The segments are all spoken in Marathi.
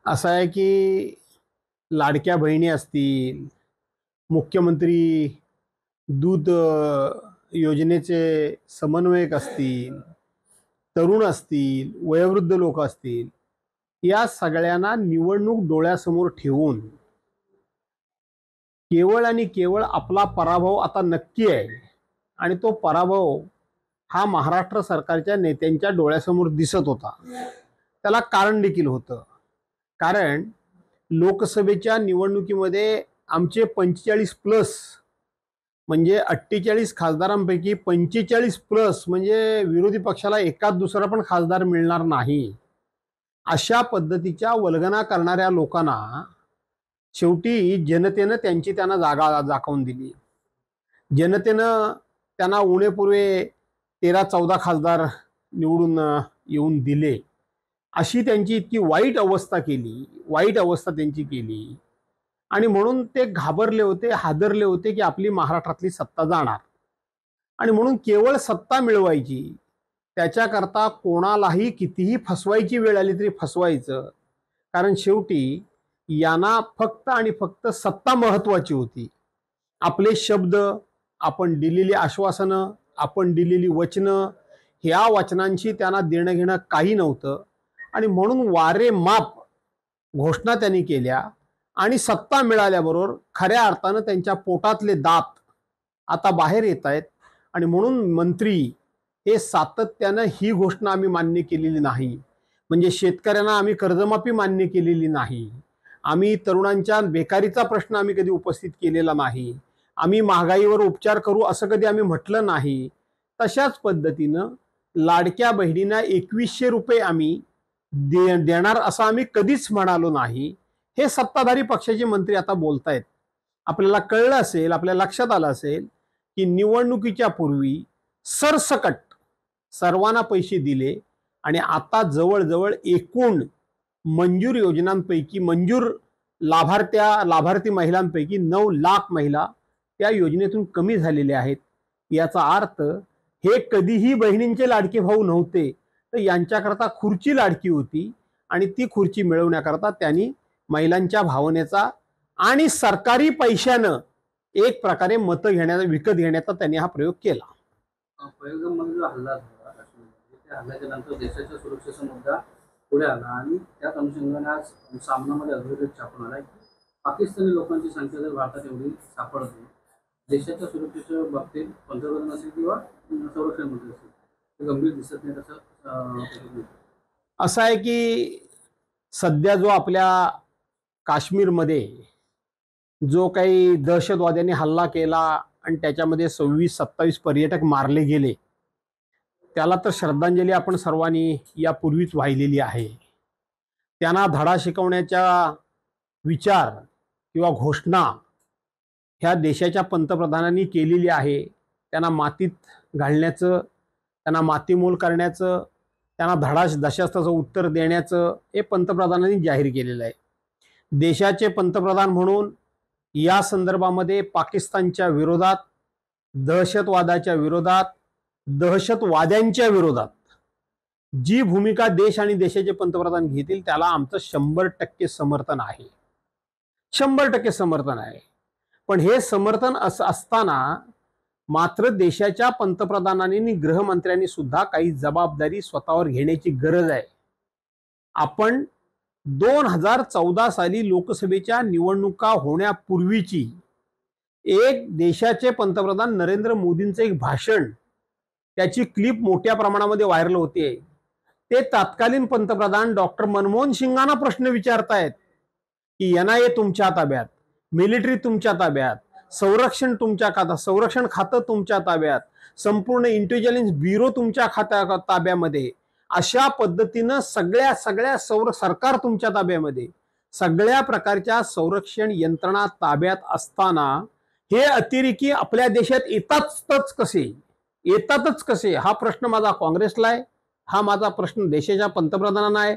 असं आहे की लाडक्या बहिणी असतील, मुख्यमंत्री दूध योजनेचे समन्वयक असतील, तरुण असतील, वयोवृद्ध लोक असतील, या सगळ्यांना निवडणूक डोळ्यासमोर ठेवून केवळ आणि केवळ आपला पराभव आता नक्की आहे आणि तो पराभव हा महाराष्ट्र सरकारच्या नेत्यांच्या डोळ्यासमोर दिसत होता. त्याला कारण देखील होतं. कारण लोकसभेच्या निवडणुकीमध्ये आमचे 45 प्लस म्हणजे 48 खासदारांपैकी 45 प्लस म्हणजे विरोधी पक्षाला एकाच दुसरा पण खासदार मिळणार नाही, अशा पद्धतीच्या वल्गना करणाऱ्या लोकांना शेवटी जनतेनं त्यांना जागा दाखवून दिली. जनतेनं त्यांना उणेपुरवे 13-14 खासदार निवडून येऊन दिले. अशी त्यांची इतकी वाईट अवस्था त्यांची केली आणि म्हणून ते घाबरले होते, हादरले होते की आपली महाराष्ट्रातली सत्ता जाणार आणि म्हणून केवळ सत्ता मिळवायची, त्याच्याकरता कोणालाही कितीही फसवायची वेळ आली तरी फसवायचं. कारण शेवटी यांना फक्त आणि फक्त सत्ता महत्वाची होती. आपले शब्द, आपण दिलेली आश्वासनं, आपण दिलेली वचनं, ह्या वचनांशी त्यांना देणं घेणं काही नव्हतं आणि म्हणून वारे माप घोषणा त्यांनी केल्या आणि सत्ता मिळाल्याबरोबर खऱ्या अर्थानं त्यांच्या पोटातले दात आता बाहेर येत आहेत आणि म्हणून मंत्री हे सातत्यानं ही घोषणा आम्ही मान्य केलेली नाही, म्हणजे शेतकऱ्यांना आम्ही कर्जमाफी मान्य केलेली नाही, आम्ही तरुणांच्या बेकारीचा प्रश्न आम्ही कधी उपस्थित केलेला नाही, आम्ही महागाईवर उपचार करू असं कधी आम्ही म्हटलं नाही, तशाच पद्धतीनं लाडक्या बहिणींना 2100 रुपये आम्ही देणार असं आम्ही कधीच म्हणालो नाही, हे सत्ताधारी पक्षाचे मंत्री आता बोलतायत. आपल्याला कळलं असेल, आपल्या लक्षात आलं असेल की निवडणुकीच्या पूर्वी सरसकट सर्वांना पैसे दिले आणि आता जवळजवळ एकूण मंजूर योजनांपैकी लाभार्थी महिलांपैकी 9 लाख महिला त्या योजनेतून कमी झालेल्या आहेत. याचा अर्थ हे कधीही बहिणींचे लाडके भाऊ नव्हते, तर यांच्याकरता खुर्ची लाडकी होती आणि ती खुर्ची मिळवण्याकरता त्यांनी महिलांच्या भावनेचा आणि सरकारी पैशानं एक प्रकारे विकत घेण्याचा त्यांनी हा प्रयोग केला. पहिलगाममध्ये जो हल्ला झाला काश्मीरमध्ये, त्या हल्ल्याच्या नंतर देशाच्या सुरक्षेचा मुद्दा पुढे आला आणि त्याच अनुषंगाने आज सामनामध्ये अग्रगत छापून आला की पाकिस्तानी लोकांची संख्या जर भारतात एवढी सापडते, देशाच्या सुरक्षेच्या बाबतीत पंतप्रधान असेल किंवा संरक्षण मंत्री असेल, ते गंभीर दिसत नाही तसं. असं आहे की सध्या जो आपल्या काश्मीरमध्ये जो काही दहशतवाद्यांनी हल्ला केला आणि त्याच्यामध्ये 26-27 पर्यटक मारले गेले, त्याला तर श्रद्धांजली आपण सर्वांनी यापूर्वीच वाहिलेली आहे. त्यांना धडा शिकवण्याचा विचार किंवा घोषणा ह्या देशाच्या पंतप्रधानांनी केलेली आहे. त्यांना मातीत घालण्याचं, त्यांना मातीमोल करण्याचं, त्यांना दशास्त्राचं उत्तर देण्याचं हे पंतप्रधानांनी जाहीर केलेलं आहे. देशाचे पंतप्रधान म्हणून या संदर्भामध्ये पाकिस्तानच्या विरोधात, दहशतवादाच्या विरोधात, दहशतवाद्यांच्या विरोधात जी भूमिका देश आणि देशाचे पंतप्रधान घेतील त्याला आमचं 100% समर्थन आहे. 100% समर्थन आहे. पण हे समर्थन असताना मात्र देशाच्या पंतप्रधानांनी आणि गृहमंत्र्यांनी सुद्धा काही जबाबदारी स्वतःवर घेण्याची गरज आहे. आपण 2014 साली लोकसभेच्या निवडणुका होण्यापूर्वीची एक देशाचे पंतप्रधान नरेंद्र मोदींचं एक भाषण, त्याची क्लिप मोठ्या प्रमाणामध्ये व्हायरल होते. ते तत्कालीन पंतप्रधान डॉक्टर मनमोहन सिंगांना प्रश्न विचारतायत की NIA तुमच्या ताब्यात, मिलिटरी तुमच्या ताब्यात, संरक्षण खातं तुमच्या ताब्यात, संपूर्ण इंटेलिजन्स ब्युरो तुमच्या ताब्यामध्ये, अशा पद्धतीनं सगळ्या सरकार तुमच्या ताब्यामध्ये, सगळ्या प्रकारच्या संरक्षण यंत्रणा ताब्यात असताना हे अतिरेकी आपल्या देशात येतातच कसे हा प्रश्न माझा काँग्रेसला आहे, हा माझा प्रश्न देशाच्या पंतप्रधानांना आहे,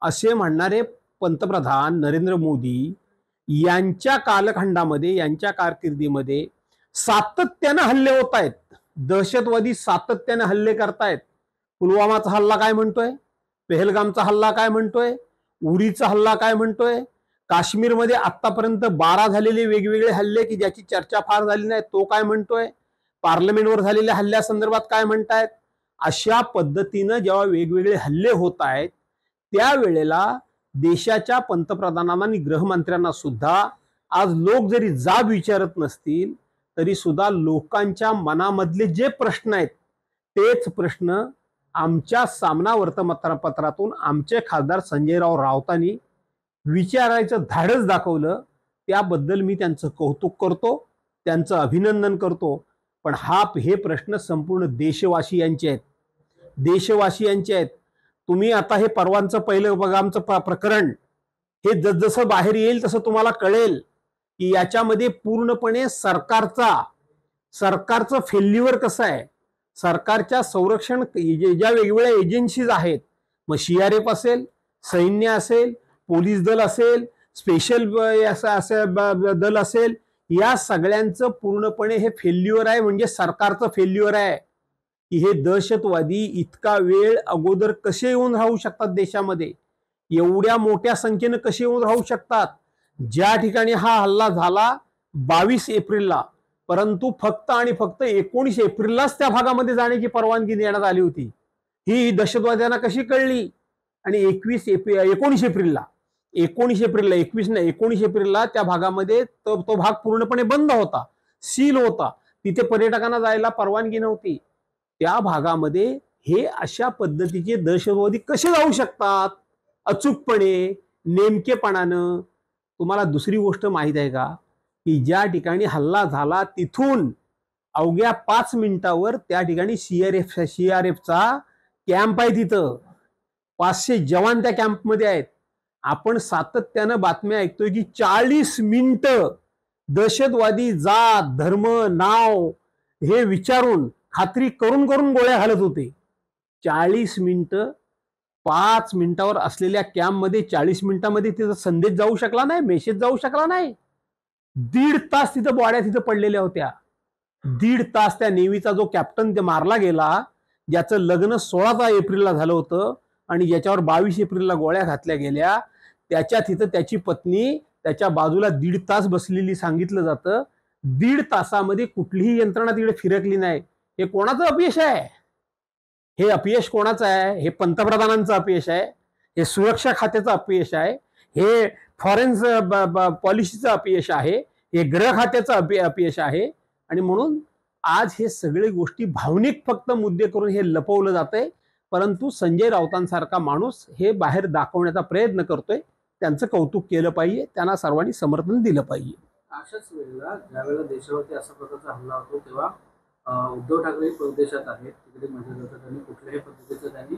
असे म्हणणारे पंतप्रधान नरेंद्र मोदी यांच्या कालखंडामध्ये, यांच्या कारकिर्दीमध्ये सातत्यानं हल्ले होत आहेत. दहशतवादी सातत्याने हल्ले करतायत. पुलवामाचा हल्ला काय म्हणतोय, पेहलगामचा हल्ला काय म्हणतोय, उरीचा हल्ला काय म्हणतोय, काश्मीरमध्ये आतापर्यंत 12 झालेले वेगवेगळे हल्ले की ज्याची चर्चा फार झाली नाही तो काय म्हणतोय, पार्लमेंटवर झालेल्या हल्ल्यासंदर्भात काय म्हणतायत. अशा पद्धतीनं जेव्हा वेगवेगळे हल्ले होत आहेत त्यावेळेला देशाच्या पंतप्रधानांना आणि गृहमंत्र्यांना सुद्धा आज लोक जरी जाब विचारत नसतील तरी सुद्धा लोकांच्या मनामधले जे प्रश्न आहेत तेच प्रश्न आमच्या सामना वर्तमानपत्रातून आमचे खासदार संजयराव राऊतांनी विचारायचं धाडस दाखवलं. त्याबद्दल मी त्यांचं कौतुक करतो, त्यांचं अभिनंदन करतो. पण हे प्रश्न संपूर्ण देशवासियांचे आहेत, देशवासियांचे आहेत. तुम्ही आता हे परवांचं पहिलं बघा आमचं प्रकरण, हे जसजसं बाहेर येईल तसं तुम्हाला कळेल की याच्यामध्ये पूर्णपणे सरकारचं फेल्युअर कसं आहे. सरकारच्या संरक्षण ज्या वेगवेगळ्या एजन्सीज आहेत, मग सीआरएफ असेल, सैन्य असेल, पोलीस दल असेल, स्पेशल दल असेल, या सगळ्यांचं पूर्णपणे हे फेल्युअर आहे. म्हणजे सरकारचं फेल्युअर आहे की हे दहशतवादी इतका वेळ अगोदर कसे येऊन राहू शकतात देशामध्ये, एवढ्या मोठ्या संख्येनं कसे येऊन राहू शकतात. ज्या ठिकाणी हा हल्ला झाला 22 एप्रिलला, परंतु फक्त आणि फक्त 19 एप्रिललाच त्या भागामध्ये जाण्याची परवानगी देण्यात आली होती. ही दहशतवाद्यांना कशी कळली. आणि 19 एप्रिलला 19 एप्रिलला त्या भागामध्ये तो भाग पूर्णपणे बंद होता, सील होता. तिथे पर्यटकांना जायला परवानगी नव्हती. त्या भागामध्ये हे अशा पद्धतीचे दहशतवादी कसे जाऊ शकतात अचूकपणे, नेमकेपणानं. तुम्हाला दुसरी गोष्ट माहित आहे का की ज्या ठिकाणी हल्ला झाला तिथून अवघ्या 5 मिनिटावर त्या ठिकाणी सीआरएफचा कॅम्प आहे. तिथं 500 जवान त्या कॅम्पमध्ये आहेत. आपण सातत्यानं बातम्या ऐकतोय की 40 मिनिटं दहशतवादी जात, धर्म, नाव हे विचारून खात्री करून गोळ्या घालत होते. 40 मिनिटं 5 मिनिटावर असलेल्या कॅम्पमध्ये 40 मिनिटांमध्ये तिथं संदेश जाऊ शकला नाही, मेसेज जाऊ शकला नाही. 1.5 तास तिथं बॉड्या तिथं पडलेल्या होत्या. 1.5 तास त्या नेव्हीचा जो कॅप्टन ते मारला गेला, ज्याचं लग्न 16 एप्रिलला झालं होतं आणि ज्याच्यावर 22 एप्रिलला गोळ्या घातल्या गेल्या, त्याच्या तिथं त्याची पत्नी त्याच्या बाजूला 1.5 तास बसलेली सांगितलं जातं. 1.5 तासामध्ये कुठलीही यंत्रणा तिकडे फिरकली नाही. हे कोणाचं अपयश आहे. हे अपयश कोणाचं आहे. हे पंतप्रधानांचं अपयश आहे, हे सुरक्षा खात्याचं अपयश आहे, हे फॉरेन पॉलिसीचं अपयश आहे, हे गृह खात्याचं अपयश आहे. आणि म्हणून आज हे सगळे गोष्टी भावनिक फक्त मुद्दे करून हे लपवलं जातंय. परंतु संजय राऊतांसारखा माणूस हे बाहेर दाखवण्याचा प्रयत्न करतोय. त्यांचं कौतुक केलं पाहिजे, त्यांना सर्वांनी समर्थन दिलं पाहिजे. अशाच वेळेला ज्यावेळेला देशावरती असा प्रकारचा हल्ला होतो तेव्हा उद्धव ठाकरे परदेशात आहेत, तिकडे मजा जातात आणि कुठल्याही पद्धतीचं त्यांनी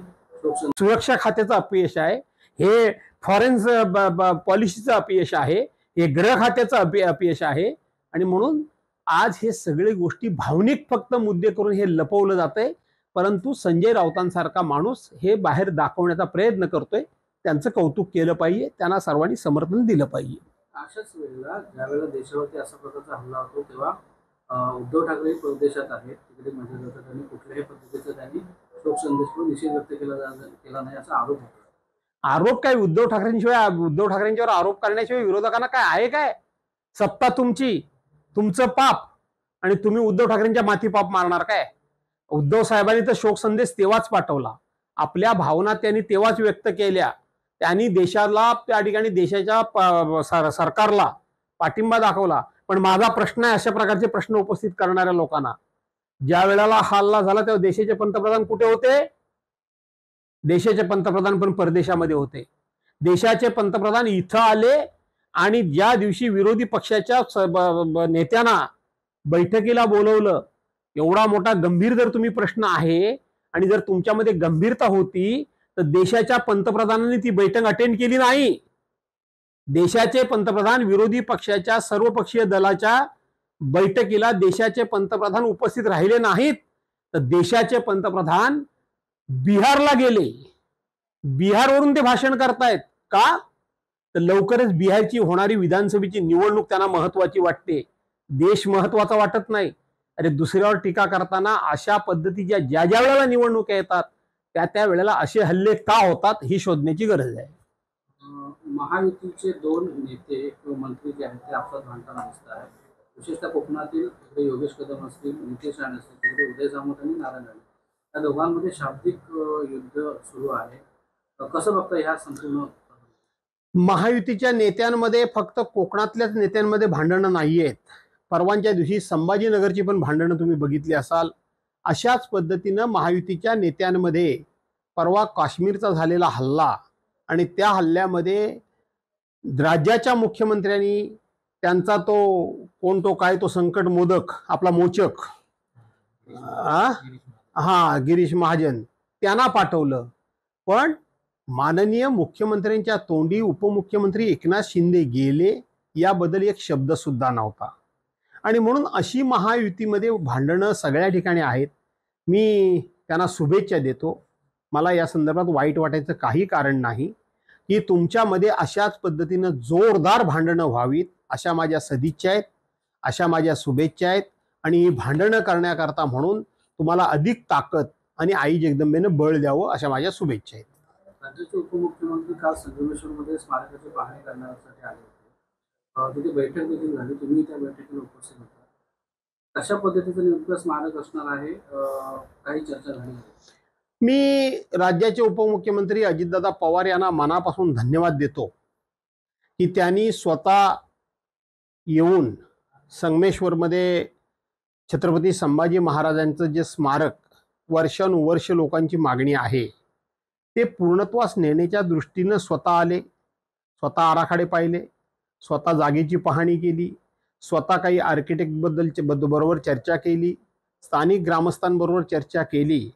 सुरक्षा खात्याचं अपयश आहे, हे फॉरेन पॉलिसीचं अपयश आहे, हे गृह खात्याचं अपयश आहे. आणि म्हणून आज हे सगळे गोष्टी भावनिक फक्त मुद्दे करून हे लपवलं जातंय. परंतु संजय राऊतांसारखा माणूस हे बाहेर दाखवण्याचा प्रयत्न करतोय. त्यांचं कौतुक केलं पाहिजे, त्यांना सर्वांनी समर्थन दिलं पाहिजे. अशाच वेळेला ज्यावेळेला देशावरती असा प्रकारचा हल्ला होतो तेव्हा उद्धव ठाकरे परदेशात आहेत, तिकडे मजा जातात आणि कुठल्याही पद्धतीचा त्यांनी शोक संदेश निषेध व्यक्त केला नाही असा आरोप होतो. आरोप काय उद्धव ठाकरेंच्यावर आरोप करण्याशिवाय विरोधकांना काय आहे काय. सत्ता तुमची, तुमचं पाप, आणि तुम्ही उद्धव ठाकरेंच्या माथी पाप मारणार काय. उद्धव साहेबांनी तर शोक संदेश तेव्हाच पाठवला, आपल्या भावना त्यांनी तेव्हाच व्यक्त केल्या. त्यांनी देशाला त्या ठिकाणी देशाच्या सरकारला पाठिंबा दाखवला. पण माझा प्रश्न आहे अशा प्रकारचे प्रश्न उपस्थित करणाऱ्या लोकांना, ज्या वेळेला हल्ला झाला तेव्हा देशाचे पंतप्रधान कुठे होते. देशाचे पंतप्रधान पण परदेशामध्ये होते. देशाचे पंतप्रधान इथं आले आणि ज्या दिवशी विरोधी पक्षाच्या नेत्यांना बैठकीला बोलवलं, एवढा मोठा गंभीर जर तुम्ही प्रश्न आहे आणि जर तुमच्यामध्ये गंभीरता होती तर देशाच्या पंतप्रधानांनी ती बैठक अटेंड केली नाही. देशाचे पंतप्रधान विरोधी पक्षाच्या सर्वपक्षीय दलाच्या बैठकीला देशाचे पंतप्रधान उपस्थित राहिले नाहीत. तर देशाचे पंतप्रधान बिहारला गेले. बिहारवरून ते भाषण करतायत का. तर लवकरच बिहारची होणारी विधानसभेची निवडणूक त्यांना महत्वाची वाटते, देश महत्वाचा वाटत नाही. अरे दुसऱ्यावर टीका करताना अशा पद्धतीच्या ज्या वेळेला निवडणुका येतात त्या वेळेला असे हल्ले का होतात ही शोधण्याची गरज आहे. महायुतीचे 2 नेते किंवा मंत्री जे आहेत ते आपसात भांडताना दिसत आहेत. विशेषतः कोकणातील इकडे योगेश कदम असतील, नितेश राणे असतील, तिकडे उदय सामंत आणि नारायण राणे. या दोघांमध्ये शाब्दिक युद्ध सुरू आहे. कसं बघता ह्या संपूर्ण? महायुतीच्या नेत्यांमध्ये फक्त कोकणातल्याच नेत्यांमध्ये भांडणं नाही आहेत. परवाच्या दिवशी संभाजीनगरची पण भांडणं तुम्ही बघितली असाल. अशाच पद्धतीनं महायुतीच्या नेत्यांमध्ये परवा काश्मीरचा झालेला हल्ला आणि त्या हल्ल्यामध्ये राज्याच्या मुख्यमंत्र्यांनी त्यांचा तो काय तो संकट मोदक आपला मोचक गिरीश महाजन त्यांना पाठवलं. पण माननीय मुख्यमंत्र्यांच्या तोंडी उपमुख्यमंत्री एकनाथ शिंदे गेले याबद्दल एक शब्द सुद्धा नव्हता. आणि म्हणून अशी महायुतीमध्ये भांडणं सगळ्या ठिकाणी आहेत. मी त्यांना शुभेच्छा देतो. मला या संदर्भात वाईट वाटायचं काही कारण नाही की तुमच्यामध्ये अशाच पद्धतीनं जोरदार भांडणं व्हावीत अशा माझ्या सदिच्छा आहेत, अशा माझ्या शुभेच्छा आहेत. आणि ही भांडणं करण्याकरता म्हणून तुम्हाला अधिक ताकद आणि आई जगदंबेनं बळ द्यावं अशा माझ्या शुभेच्छा आहेत. राज्याचे उपमुख्यमंत्री काल संगमेश्वरमध्ये स्मारकाची पाहणी करण्यासाठी आले होते. तिथे बैठक देखील झाली. तुम्ही त्या बैठकीला उपस्थित होता. कशा पद्धतीचं नेमकं स्मारक असणार आहे, काही चर्चा झाली? मी राज्याचे उपमुख्यमंत्री अजितदादा पवार यांना मनापासून धन्यवाद देतो की त्यांनी स्वतः येऊन संगमेश्वरमध्ये छत्रपती संभाजी महाराजांचं जे स्मारक वर्षानुवर्ष लोकांची मागणी आहे ते पूर्णत्वास नेण्याच्या दृष्टीनं स्वतः आले, स्वतः आराखडे पाहिले, स्वतः जागेची पाहणी केली, स्वतः काही बरोबर चर्चा केली, स्थानिक ग्रामस्थांबरोबर चर्चा केली.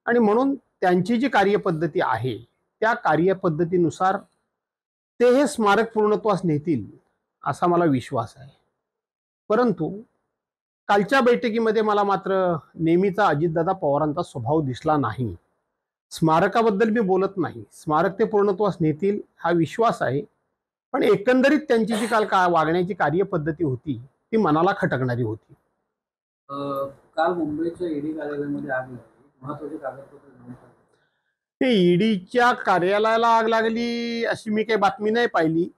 आणि म्हणून त्यांची जी कार्यपद्धती आहे त्या कार्यपद्धतीनुसार ते हे स्मारक पूर्णत्वास नेतील असा मला विश्वास आहे. परंतु कालच्या बैठकीमध्ये मला मात्र नेहमीचा अजितदादा पवारांचा स्वभाव दिसला नाही. स्मारकाबद्दल मी बोलत नाही, स्मारक ते पूर्णत्वास नेतील हा विश्वास आहे. पण एकंदरीत त्यांची जी काल वागण्याची कार्यपद्धती होती ती मनाला खटकणारी होती. काल मुंबईच्या ईडी कार्यालयामध्ये आग लागली. महत्वाचे कागदपत्र घेऊन ते ईडीच्या कार्यालयाला आग लागली अशी मी काही बातमी नाही पाहिली.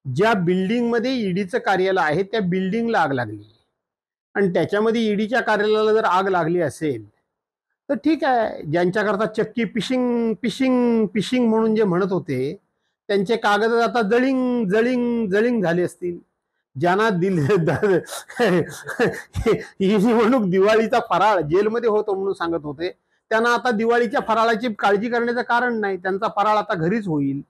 ज्या बिल्डिंगमध्ये ईडीचं कार्यालय आहे त्या बिल्डिंगला आग लागली आणि त्याच्यामध्ये ईडीच्या कार्यालयाला जर आग लागली असेल तर ठीक आहे. ज्यांच्याकरता चक्की पिशिंग पिशिंग पिशिंग म्हणून जे म्हणत होते त्यांचे कागद आता जळिंग जळिंग जळिंग झाले असतील. ज्यांना ही निवडणूक दिवाळीचा फराळ जेलमध्ये होतो म्हणून सांगत होते त्यांना आता दिवाळीच्या फराळाची काळजी करण्याचं कारण नाही. त्यांचा फराळ आता घरीच होईल.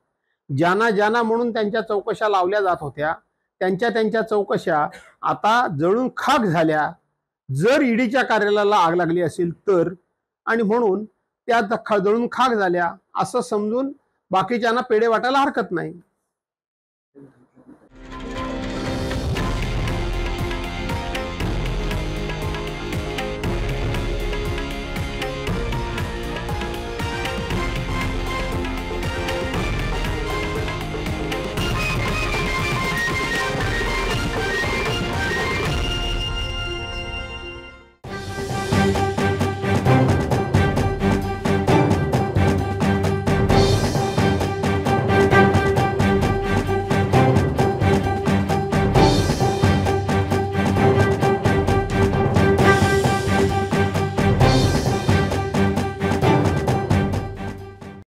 ज्यांना म्हणून त्यांच्या चौकशा लावल्या जात होत्या त्यांच्या चौकशा आता जळून खाक झाल्या जर ईडीच्या कार्यालयाला आग लागली असेल तर. आणि म्हणून त्या जळून खाक झाल्या असं समजून बाकीच्यांना पेढे वाटायला हरकत नाही.